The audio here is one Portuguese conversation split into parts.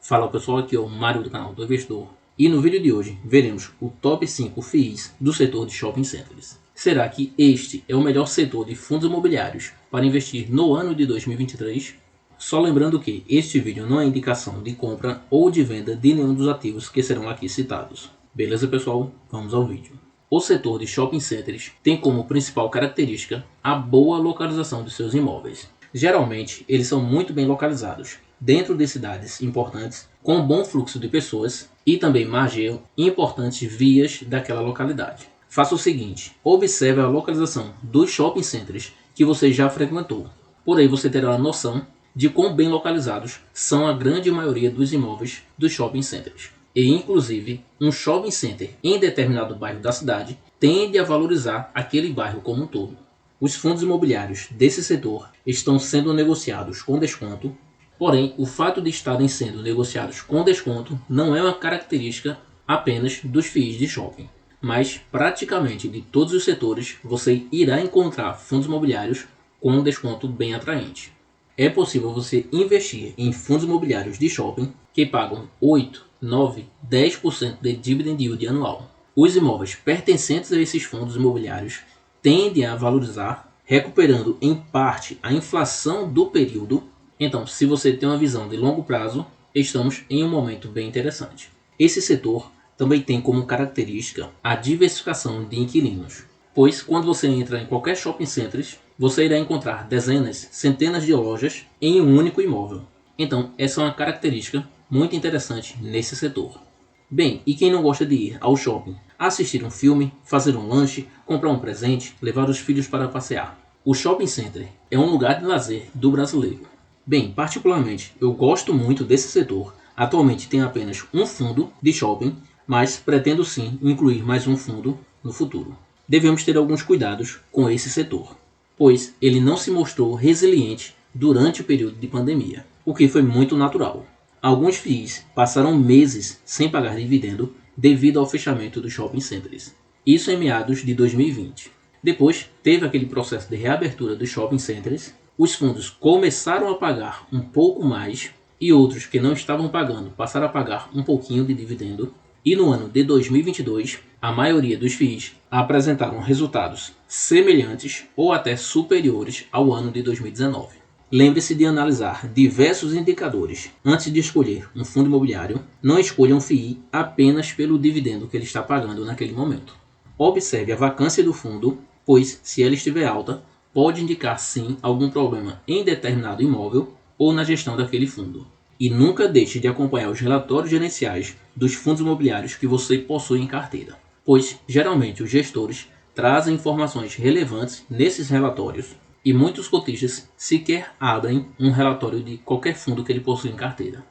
Fala pessoal, aqui é o Mário do canal do Investidor e no vídeo de hoje veremos o top 5 FIIs do setor de shopping centers. Será que este é o melhor setor de fundos imobiliários para investir no ano de 2023? Só lembrando que este vídeo não é indicação de compra ou de venda de nenhum dos ativos que serão aqui citados. Beleza pessoal? Vamos ao vídeo. O setor de shopping centers tem como principal característica a boa localização de seus imóveis. Geralmente, eles são muito bem localizados, dentro de cidades importantes, com bom fluxo de pessoas e também margeiam importantes vias daquela localidade. Faça o seguinte, observe a localização dos shopping centers que você já frequentou. Por aí você terá a noção de quão bem localizados são a grande maioria dos imóveis dos shopping centers. E inclusive, um shopping center em determinado bairro da cidade tende a valorizar aquele bairro como um todo. Os fundos imobiliários desse setor estão sendo negociados com desconto, porém o fato de estarem sendo negociados com desconto não é uma característica apenas dos FIIs de shopping, mas praticamente de todos os setores você irá encontrar fundos imobiliários com um desconto bem atraente. É possível você investir em fundos imobiliários de shopping que pagam 8, 9, 10% de dividend yield anual. Os imóveis pertencentes a esses fundos imobiliários tendem a valorizar, recuperando em parte a inflação do período. Então, se você tem uma visão de longo prazo, estamos em um momento bem interessante. Esse setor também tem como característica a diversificação de inquilinos, pois quando você entra em qualquer shopping center, você irá encontrar dezenas, centenas de lojas em um único imóvel. Então, essa é uma característica muito interessante nesse setor. Bem, e quem não gosta de ir ao shopping, assistir um filme, fazer um lanche, comprar um presente, levar os filhos para passear? O shopping center é um lugar de lazer do brasileiro. Bem, particularmente, eu gosto muito desse setor. Atualmente tem apenas um fundo de shopping, mas pretendo sim incluir mais um fundo no futuro. Devemos ter alguns cuidados com esse setor, pois ele não se mostrou resiliente durante o período de pandemia, o que foi muito natural. Alguns FIIs passaram meses sem pagar dividendo devido ao fechamento dos shopping centers. Isso em meados de 2020. Depois, teve aquele processo de reabertura dos shopping centers. Os fundos começaram a pagar um pouco mais e outros que não estavam pagando passaram a pagar um pouquinho de dividendo. E no ano de 2022, a maioria dos FIIs apresentaram resultados semelhantes ou até superiores ao ano de 2019. Lembre-se de analisar diversos indicadores antes de escolher um fundo imobiliário. Não escolha um FII apenas pelo dividendo que ele está pagando naquele momento. Observe a vacância do fundo, pois se ela estiver alta, pode indicar sim algum problema em determinado imóvel ou na gestão daquele fundo. E nunca deixe de acompanhar os relatórios gerenciais dos fundos imobiliários que você possui em carteira, pois geralmente os gestores trazem informações relevantes nesses relatórios e muitos cotistas sequer abrem um relatório de qualquer fundo que ele possui em carteira.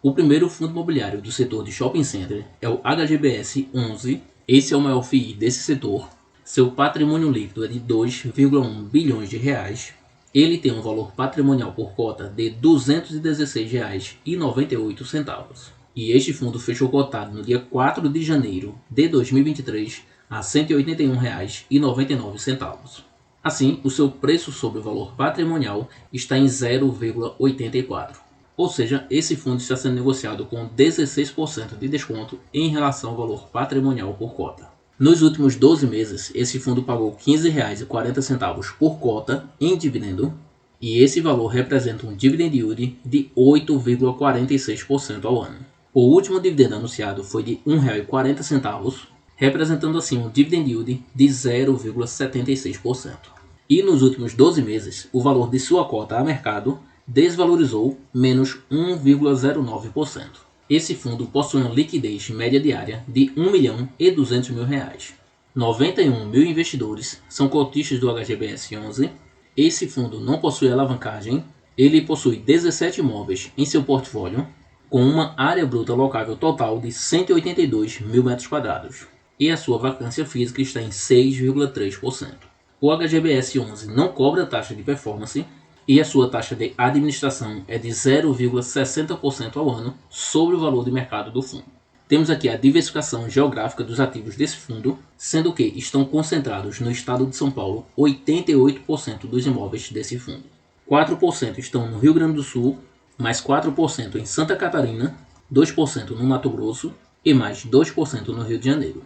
O primeiro fundo imobiliário do setor de shopping center é o HGBS 11. Esse é o maior FII desse setor. Seu patrimônio líquido é de 2,1 bilhões de reais. Ele tem um valor patrimonial por cota de R$ 216,98. E este fundo fechou cotado no dia 4 de janeiro de 2023 a R$ 181,99. Assim, o seu preço sobre o valor patrimonial está em 0,84. Ou seja, esse fundo está sendo negociado com 16% de desconto em relação ao valor patrimonial por cota. Nos últimos 12 meses, esse fundo pagou R$ 15,40 por cota em dividendo, e esse valor representa um dividend yield de 8,46% ao ano. O último dividendo anunciado foi de R$ 1,40, representando assim um dividend yield de 0,76%. E nos últimos 12 meses, o valor de sua cota a mercado desvalorizou menos 1,09%. Esse fundo possui uma liquidez média diária de R$ 1.200.000. 91 mil investidores são cotistas do HGBS 11. Esse fundo não possui alavancagem. Ele possui 17 imóveis em seu portfólio, com uma área bruta locável total de 182 mil metros quadrados. E a sua vacância física está em 6,3%. O HGBS 11 não cobra taxa de performance e a sua taxa de administração é de 0,60% ao ano sobre o valor de mercado do fundo. Temos aqui a diversificação geográfica dos ativos desse fundo, sendo que estão concentrados no estado de São Paulo 88% dos imóveis desse fundo. 4% estão no Rio Grande do Sul, mais 4% em Santa Catarina, 2% no Mato Grosso e mais 2% no Rio de Janeiro.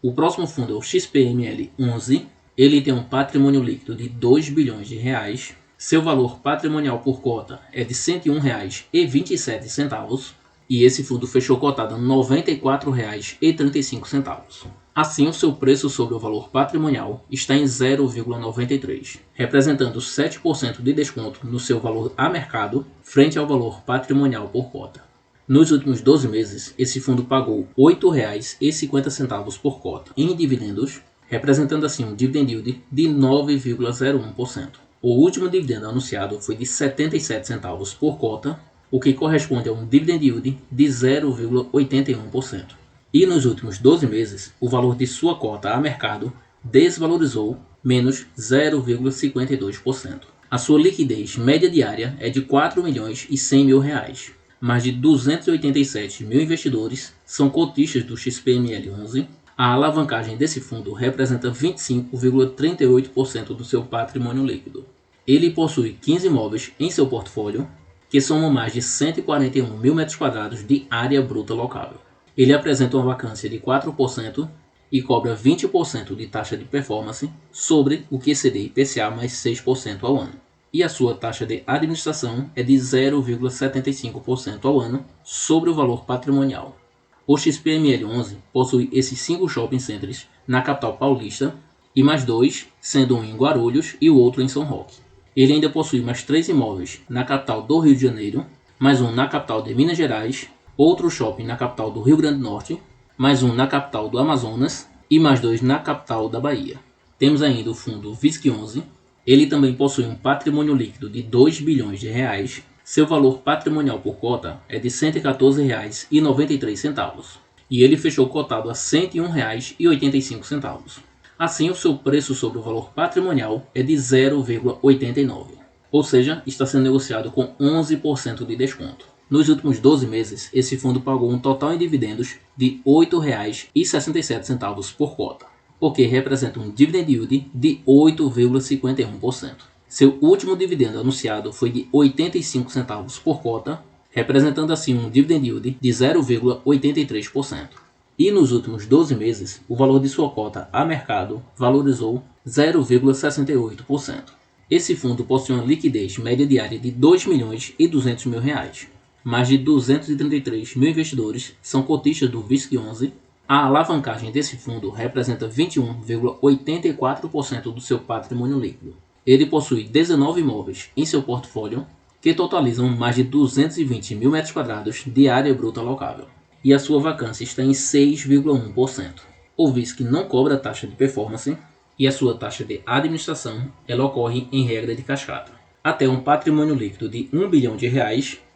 O próximo fundo é o XPML 11. Ele tem um patrimônio líquido de 2 bilhões de reais. Seu valor patrimonial por cota é de R$ 101,27 e esse fundo fechou cotado a R$ 94,35. Assim, o seu preço sobre o valor patrimonial está em 0,93, representando 7% de desconto no seu valor a mercado frente ao valor patrimonial por cota. Nos últimos 12 meses, esse fundo pagou R$ 8,50 por cota em dividendos, representando assim um dividend yield de 9,01%. O último dividendo anunciado foi de 77 centavos por cota, o que corresponde a um dividend yield de 0,81%. E nos últimos 12 meses, o valor de sua cota a mercado desvalorizou menos 0,52%. A sua liquidez média diária é de R$ 4.100.000. Mais de 287 mil investidores são cotistas do XPML 11. A alavancagem desse fundo representa 25,38% do seu patrimônio líquido. Ele possui 15 imóveis em seu portfólio, que somam mais de 141 mil metros quadrados de área bruta locável. Ele apresenta uma vacância de 4% e cobra 20% de taxa de performance sobre o QCD IPCA mais 6% ao ano. E a sua taxa de administração é de 0,75% ao ano sobre o valor patrimonial. O XPML 11 possui esses 5 shopping centers na capital paulista e mais 2, sendo um em Guarulhos e o outro em São Roque. Ele ainda possui mais 3 imóveis na capital do Rio de Janeiro, mais um na capital de Minas Gerais, outro shopping na capital do Rio Grande do Norte, mais um na capital do Amazonas e mais 2 na capital da Bahia. Temos ainda o fundo VISC 11. Ele também possui um patrimônio líquido de 2 bilhões de reais. Seu valor patrimonial por cota é de R$ 114,93 e ele fechou cotado a R$ 101,85. Assim, o seu preço sobre o valor patrimonial é de 0,89, ou seja, está sendo negociado com 11% de desconto. Nos últimos 12 meses, esse fundo pagou um total em dividendos de R$ 8,67 por cota, o que representa um dividend yield de 8,51%. Seu último dividendo anunciado foi de 85 centavos por cota, representando assim um dividend yield de 0,83%. E nos últimos 12 meses, o valor de sua cota a mercado valorizou 0,68%. Esse fundo possui uma liquidez média diária de R$ 2.200.000. Mais de 233 mil investidores são cotistas do VISC 11. A alavancagem desse fundo representa 21,84% do seu patrimônio líquido. Ele possui 19 imóveis em seu portfólio, que totalizam mais de 220 mil metros quadrados de área bruta locável, e a sua vacância está em 6,1%. O VISC não cobra taxa de performance e a sua taxa de administração ela ocorre em regra de cascata. Até um patrimônio líquido de R$ 1 bilhão,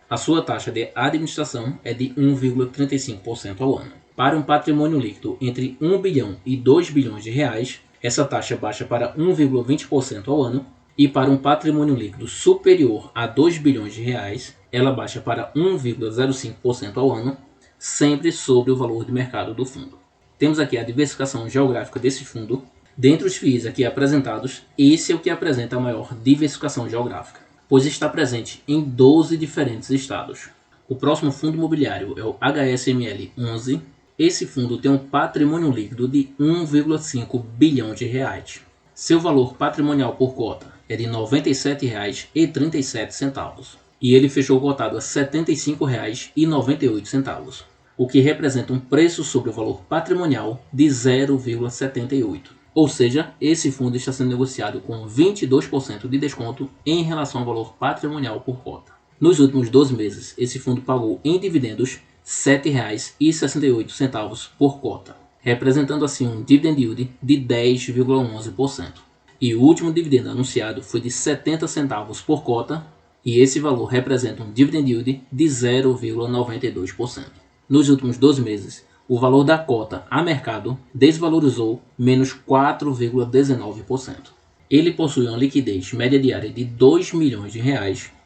a sua taxa de administração é de 1,35% ao ano. Para um patrimônio líquido entre 1 bilhão e 2 bilhões de reais, essa taxa baixa para 1,20% ao ano, e para um patrimônio líquido superior a 2 bilhões de reais, ela baixa para 1,05% ao ano, sempre sobre o valor de mercado do fundo. Temos aqui a diversificação geográfica desse fundo. Dentre os FIIs aqui apresentados, esse é o que apresenta a maior diversificação geográfica, pois está presente em 12 diferentes estados. O próximo fundo imobiliário é o HSML 11. Esse fundo tem um patrimônio líquido de 1,5 bilhão de reais. Seu valor patrimonial por cota é de R$ 97,37 e ele fechou cotado a R$ 75,98, o que representa um preço sobre o valor patrimonial de 0,78. Ou seja, esse fundo está sendo negociado com 22% de desconto em relação ao valor patrimonial por cota. Nos últimos 12 meses, esse fundo pagou em dividendos R$ 7,68 por cota, representando assim um dividend yield de 10,11%. E o último dividendo anunciado foi de 70 centavos por cota, e esse valor representa um dividend yield de 0,92%. Nos últimos 12 meses, o valor da cota a mercado desvalorizou menos 4,19%. Ele possui uma liquidez média diária de R$ 2 milhões.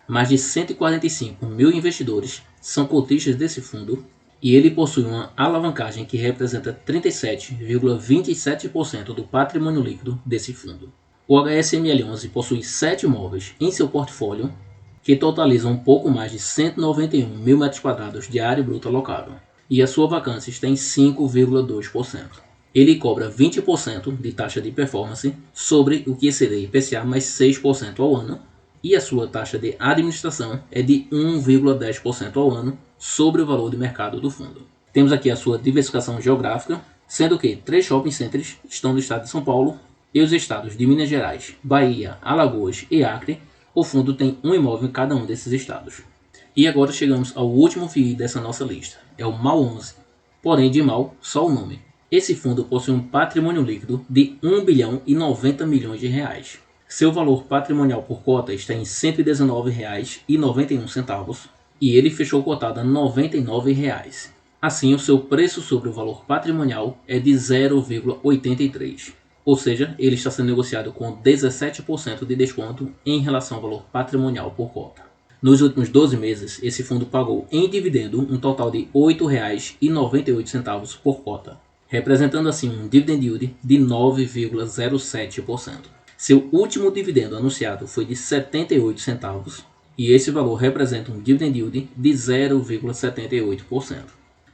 Mais de 145 mil investidores são cotistas desse fundo e ele possui uma alavancagem que representa 37,27% do patrimônio líquido desse fundo. O HSML 11 possui 7 imóveis em seu portfólio que totaliza um pouco mais de 191 mil metros quadrados de área bruta locável, e a sua vacância está em 5,2%. Ele cobra 20% de taxa de performance sobre o que seria IPCA mais 6% ao ano, e a sua taxa de administração é de 1,10% ao ano sobre o valor de mercado do fundo. Temos aqui a sua diversificação geográfica, sendo que 3 shopping centers estão no estado de São Paulo e os estados de Minas Gerais, Bahia, Alagoas e Acre. O fundo tem um imóvel em cada um desses estados. E agora chegamos ao último FII dessa nossa lista, é o MAL11, porém de MAL só o nome. Esse fundo possui um patrimônio líquido de 1 bilhão e 90 milhões de reais. Seu valor patrimonial por cota está em R$ 119,91 e ele fechou cotado a R$ 99. Assim, o seu preço sobre o valor patrimonial é de 0,83. Ou seja, ele está sendo negociado com 17% de desconto em relação ao valor patrimonial por cota. Nos últimos 12 meses, esse fundo pagou em dividendo um total de R$ 8,98 por cota, representando assim um dividend yield de 9,07%. Seu último dividendo anunciado foi de 78 centavos e esse valor representa um dividend yield de 0,78%.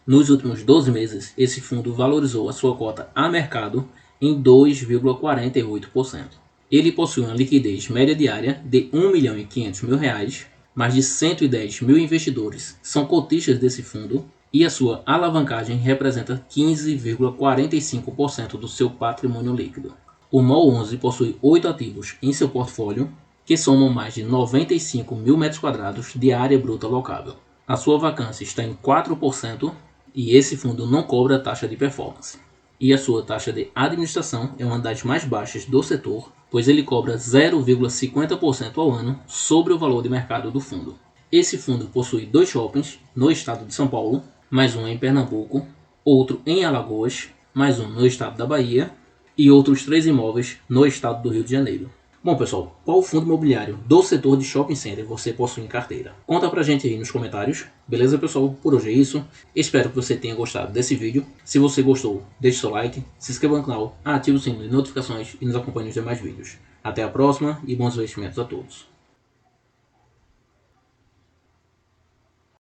Nos últimos 12 meses, esse fundo valorizou a sua cota a mercado em 2,48%. Ele possui uma liquidez média diária de R$ 1.500.000, mais de 110 mil investidores são cotistas desse fundo e a sua alavancagem representa 15,45% do seu patrimônio líquido. O MAL11 possui 8 ativos em seu portfólio, que somam mais de 95 mil metros quadrados de área bruta locável. A sua vacância está em 4% e esse fundo não cobra taxa de performance. E a sua taxa de administração é uma das mais baixas do setor, pois ele cobra 0,50% ao ano sobre o valor de mercado do fundo. Esse fundo possui 2 shoppings no estado de São Paulo, mais um em Pernambuco, outro em Alagoas, mais um no estado da Bahia e outros 3 imóveis no estado do Rio de Janeiro. Bom pessoal, qual fundo imobiliário do setor de shopping center você possui em carteira? Conta pra gente aí nos comentários. Beleza pessoal? Por hoje é isso. Espero que você tenha gostado desse vídeo. Se você gostou, deixe seu like, se inscreva no canal, ative o sininho de notificações e nos acompanhe nos demais vídeos. Até a próxima e bons investimentos a todos.